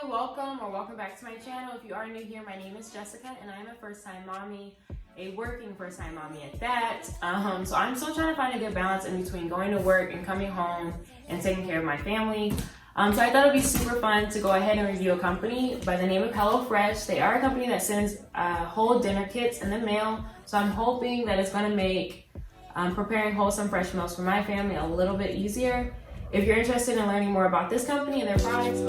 Welcome back to my channel. If you are new here, my name is Jessica and I am a first-time mommy, a working first-time mommy at that. So I'm still trying to find a good balance in between going to work and coming home and taking care of my family. So I thought it'd be super fun to go ahead and review a company by the name of HelloFresh. They are a company that sends whole dinner kits in the mail. So I'm hoping that it's going to make preparing wholesome fresh meals for my family a little bit easier. If you're interested in learning more about this company and their products,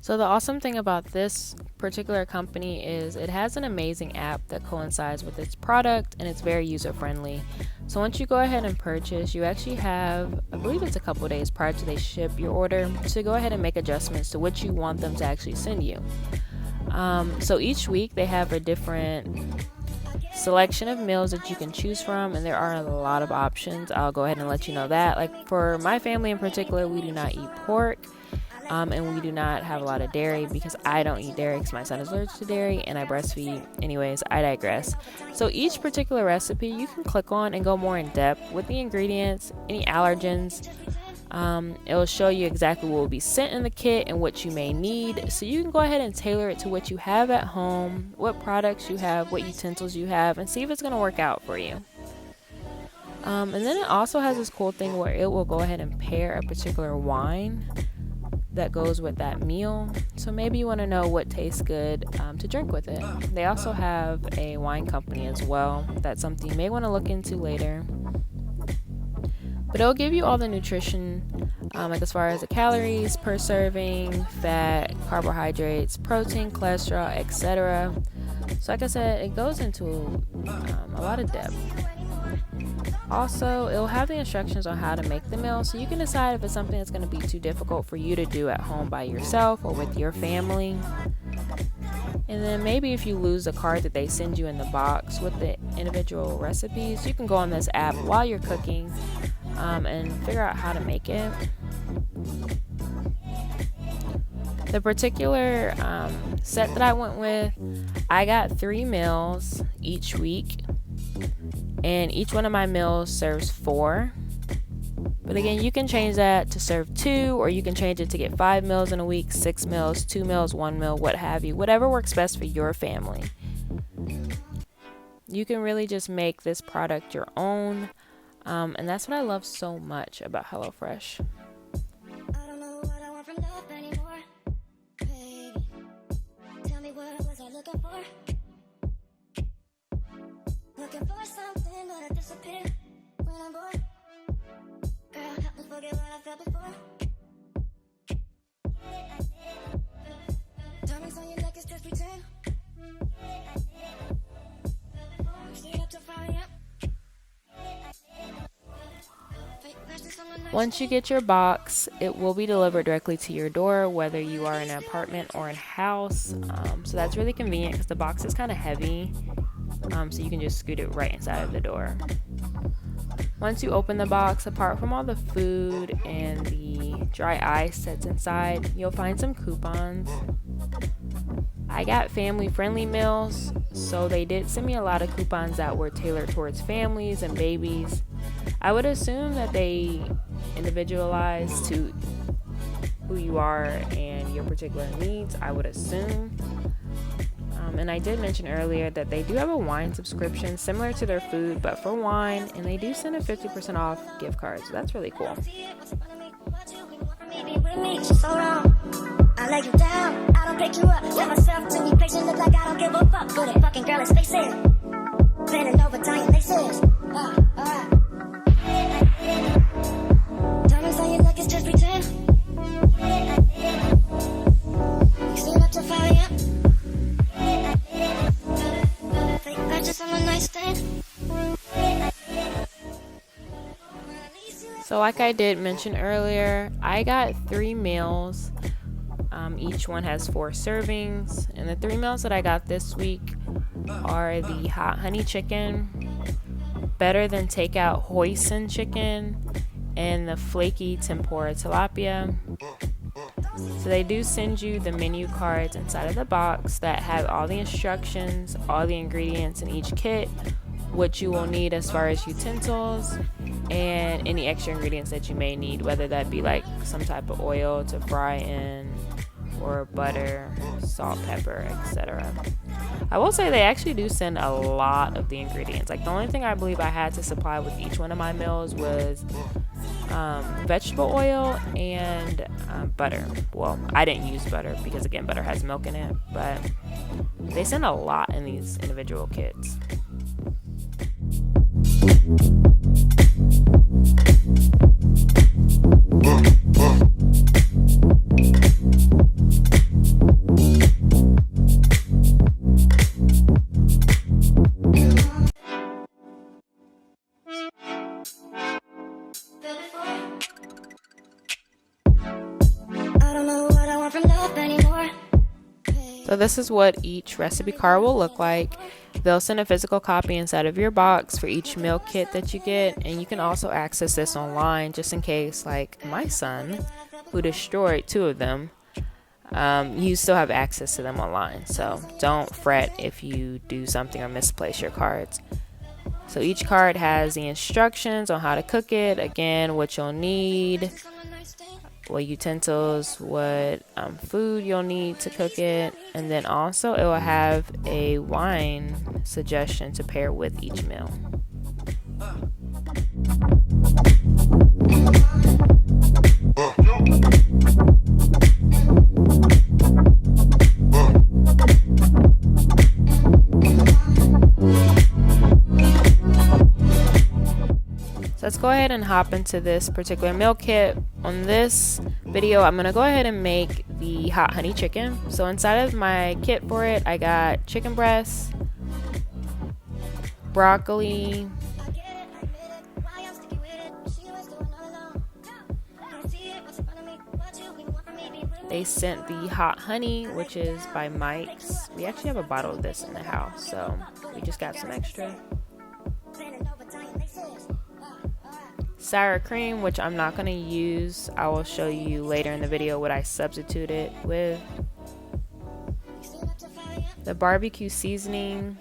So the awesome thing about this particular company is it has an amazing app that coincides with its product, and it's very user friendly. So once you go ahead and purchase, you actually have, I believe it's a couple days prior to they ship your order, to go ahead and make adjustments to what you want them to actually send you. So each week they have a different selection of meals that you can choose from, and there are a lot of options. I'll go ahead and let you know that. Like for my family in particular, we do not eat pork. And we do not have a lot of dairy because I don't eat dairy because my son is allergic to dairy and I breastfeed. Anyways, I digress. So each particular recipe you can click on and go more in depth with the ingredients, any allergens. It will show you exactly what will be sent in the kit and what you may need. So you can go ahead and tailor it to what you have at home, what products you have, what utensils you have, and see if it's going to work out for you. And then it also has this cool thing where it will go ahead and pair a particular wine that goes with that meal. So maybe you want to know what tastes good to drink with it. They also have a wine company as well. That's something you may want to look into later. But it'll give you all the nutrition, like as far as the calories per serving, fat, carbohydrates, protein, cholesterol, etc. So like I said, it goes into a lot of depth. Also, it'll have the instructions on how to make the meal, so you can decide if it's something that's going to be too difficult for you to do at home by yourself or with your family. And then maybe if you lose the card that they send you in the box with the individual recipes, you can go on this app while you're cooking and figure out how to make it. The particular set that I went with, I got 3 meals each week. And each one of my meals serves 4. But again, you can change that to serve 2, or you can change it to get 5 meals in a week, 6 meals, 2 meals, 1 meal, what have you. Whatever works best for your family. You can really just make this product your own. And that's what I love so much about HelloFresh. I don't know what I want from love anymore. Baby, tell me what was I looking for? Looking for something but I disappear when I'm bored. Girl, help me forget what I felt before. Diamonds on your neck is just pretend. Stay up till 5 a.m. Once you get your box, it will be delivered directly to your door, whether you are in an apartment or in a house. So that's really convenient because the box is kind of heavy. So you can just scoot it right inside of the door. Once you open the box, apart from all the food and the dry ice that's inside, you'll find some coupons. I got family friendly meals, so they did send me a lot of coupons that were tailored towards families and babies. I would assume that they individualize to who you are and your particular needs, I would assume. And I did mention earlier that they do have a wine subscription similar to their food, but for wine, and they do send a 50% off gift card, so that's really cool. I lay you down, I don't pick you up. Let myself to be patient, look like I don't give a fuck with it. Fucking girl, let's face it. Bending over, tying laces. Alright. Diamonds on your neck is just pretend. You stay up till 5 a.m. So like I did mention earlier, I got 3 meals. Each one has 4 servings, and the 3 meals that I got this week are the hot honey chicken, better than takeout hoisin chicken, and the flaky tempura tilapia. So they do send you the menu cards inside of the box that have all the instructions, all the ingredients in each kit, what you will need as far as utensils, and any extra ingredients that you may need, whether that be like some type of oil to fry in, or butter, salt, pepper, etc. I will say they actually do send a lot of the ingredients. Like the only thing I believe I had to supply with each one of my meals was vegetable oil and butter. Well, I didn't use butter because again, butter has milk in it, but they send a lot in these individual kits. So this is what each recipe card will look like. They'll send a physical copy inside of your box for each meal kit that you get, and you can also access this online just in case, like my son, who destroyed 2 of them, you still have access to them online. So don't fret if you do something or misplace your cards. So each card has the instructions on how to cook it, again, what you'll need, what utensils, what food you'll need to cook it, and then also it will have a wine suggestion to pair with each meal. Let's go ahead and hop into this particular meal kit. On this video, I'm gonna go ahead and make the hot honey chicken. So inside of my kit for it, I got chicken breasts, broccoli, they sent the hot honey, which is by Mike's. We actually have a bottle of this in the house, so we just got some extra. Sour cream, which I'm not going to use. I will show you later in the video what I substitute it with. The barbecue seasoning.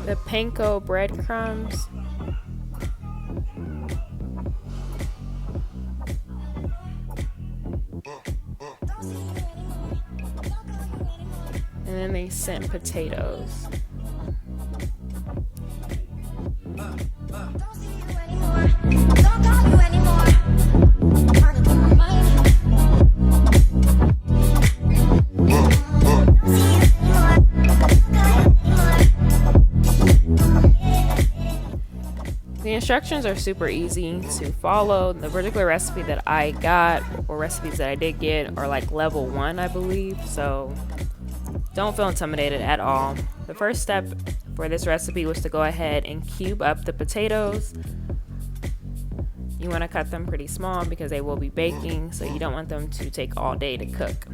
The panko breadcrumbs. And then they sent potatoes. The instructions are super easy to follow. The particular recipe that I got, or recipes that I did get, are like level 1, I believe. So don't feel intimidated at all. The first step for this recipe was to go ahead and cube up the potatoes. You want to cut them pretty small because they will be baking, so you don't want them to take all day to cook.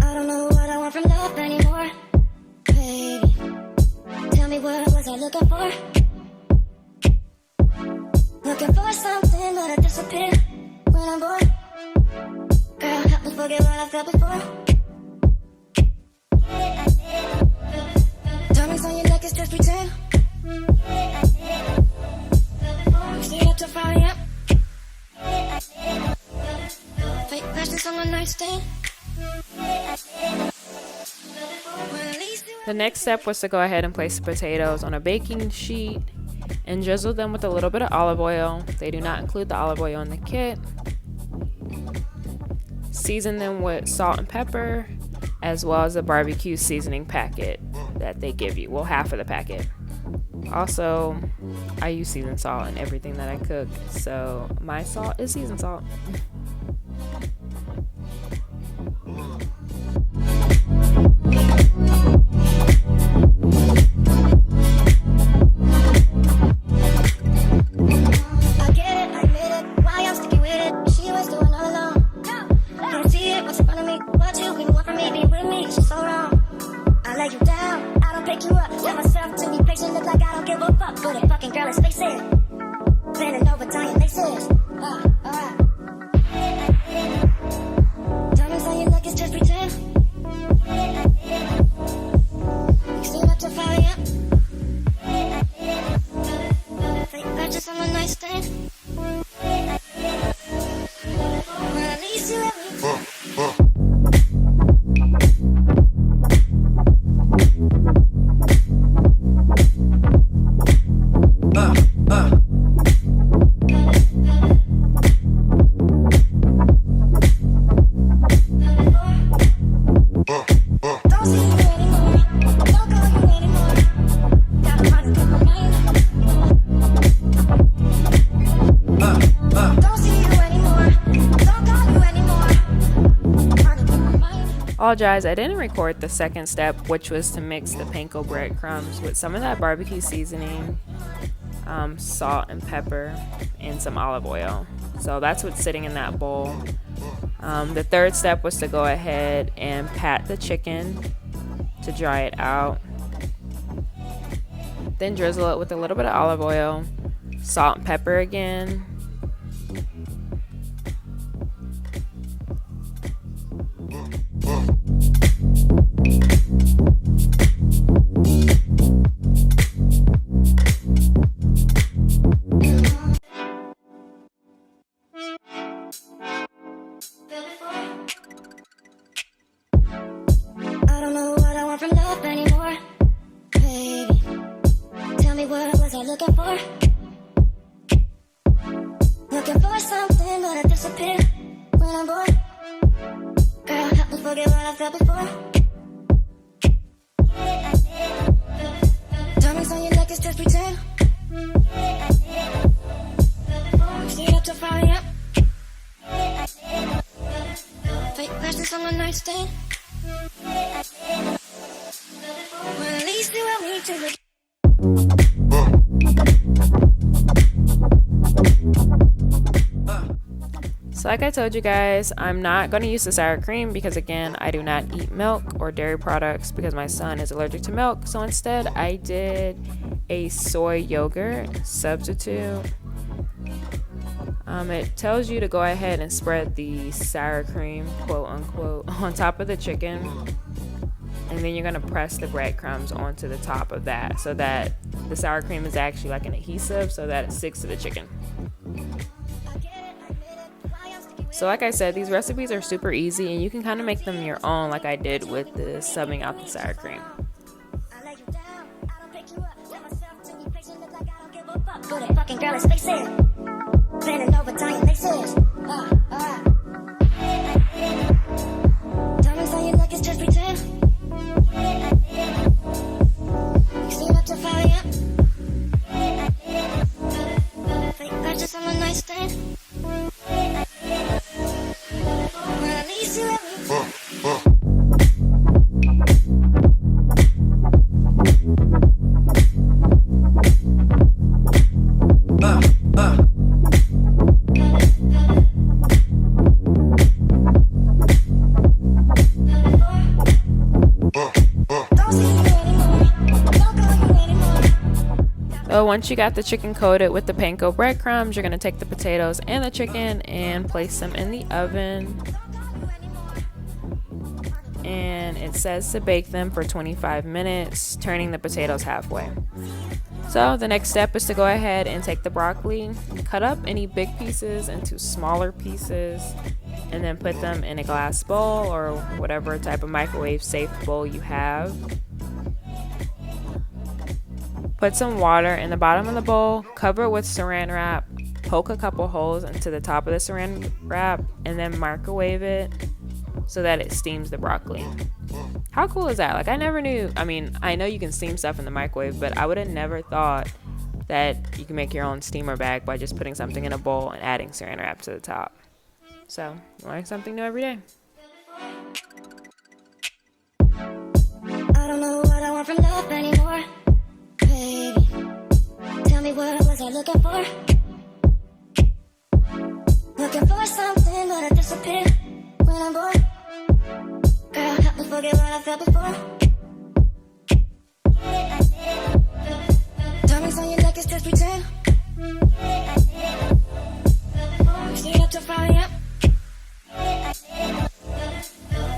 I don't know what I want from love anymore. Baby, tell me what was I looking for? Looking for something that'll disappear when I'm bored. Girl, help me forget what I felt before. Diamonds on your neck is just pretend. Stay up till 5 a.m. Fake passions on my nightstand. The next step was to go ahead and place the potatoes on a baking sheet and drizzle them with a little bit of olive oil. They do not include the olive oil in the kit. Season them with salt and pepper, as well as the barbecue seasoning packet. that they give you. Well, half of the packet. Also, I use seasoned salt in everything that I cook, so my salt is seasoned salt. Apologize, I didn't record the second step, which was to mix the panko breadcrumbs with some of that barbecue seasoning, salt and pepper, and some olive oil. So that's what's sitting in that bowl. The third step was to go ahead and pat the chicken to dry it out. Then drizzle it with a little bit of olive oil, salt and pepper again. I don't know what I want from love anymore, baby. Tell me, what was I looking for? Looking for something that'll disappear when I'm bored. Girl, help me forget what I felt before. Diamonds on your neck is just pretend. Stay up till 5 a.m. Fake questions on the nightstand. Well, at least you want me to look. So like I told you guys, I'm not going to use the sour cream because again, I do not eat milk or dairy products because my son is allergic to milk. So instead, I did a soy yogurt substitute. It tells you to go ahead and spread the sour cream, quote unquote, on top of the chicken. And then you're going to press the breadcrumbs onto the top of that so that the sour cream is actually like an adhesive so that it sticks to the chicken. So like I said, these recipes are super easy and you can kind of make them your own like I did with the subbing out the sour cream. Fucking girl, let's face it. Bending over, tying laces. Diamonds on your neck is just pretend. You stay up till 5 a.m. Fake purchase on the nightstand. Well, at least you let me. So once you got the chicken coated with the panko breadcrumbs, you're going to take the potatoes and the chicken and place them in the oven. And it says to bake them for 25 minutes, turning the potatoes halfway. So the next step is to go ahead and take the broccoli, cut up any big pieces into smaller pieces, and then put them in a glass bowl or whatever type of microwave safe bowl you have. Put some water in the bottom of the bowl, cover it with saran wrap, poke a couple holes into the top of the saran wrap, and then microwave it so that it steams the broccoli. How cool is that? Like, I never knew. I mean, I know you can steam stuff in the microwave, but I would have never thought that you can make your own steamer bag by just putting something in a bowl and adding saran wrap to the top. So, learn something new every day. I don't know what I want from love anymore, baby. Tell me what was I looking for? Looking for something but I disappear when I'm bored. Girl, help me forget what I felt before. Diamonds on your neck is just pretend. Stay up till 5 a.m.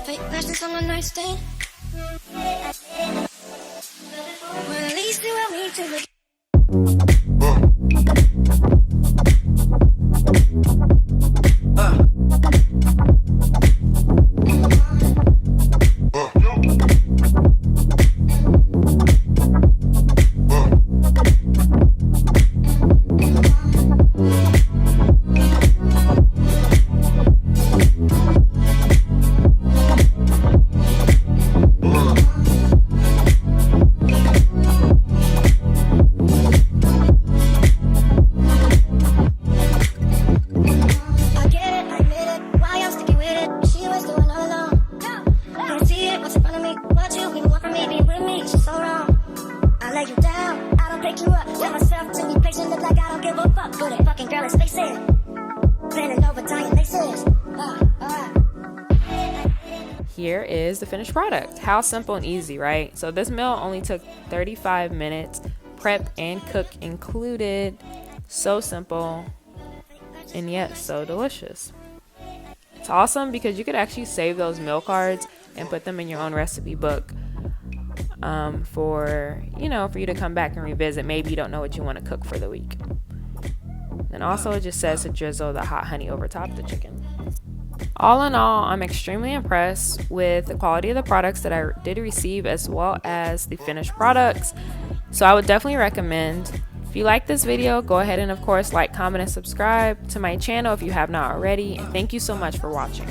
Fake questions on the nightstand. Well, at least you help me to look. Here is the finished product. How simple and easy, right? So this meal only took 35 minutes, prep and cook included. So simple, and yet so delicious. It's awesome because you could actually save those meal cards and put them in your own recipe book for you to come back and revisit. Maybe you don't know what you want to cook for the week. And also it just says to drizzle the hot honey over top the chicken. All in all, I'm extremely impressed with the quality of the products that I did receive, as well as the finished products. So I would definitely recommend. If you like this video, go ahead and of course like, comment, and subscribe to my channel if you have not already. And thank you so much for watching.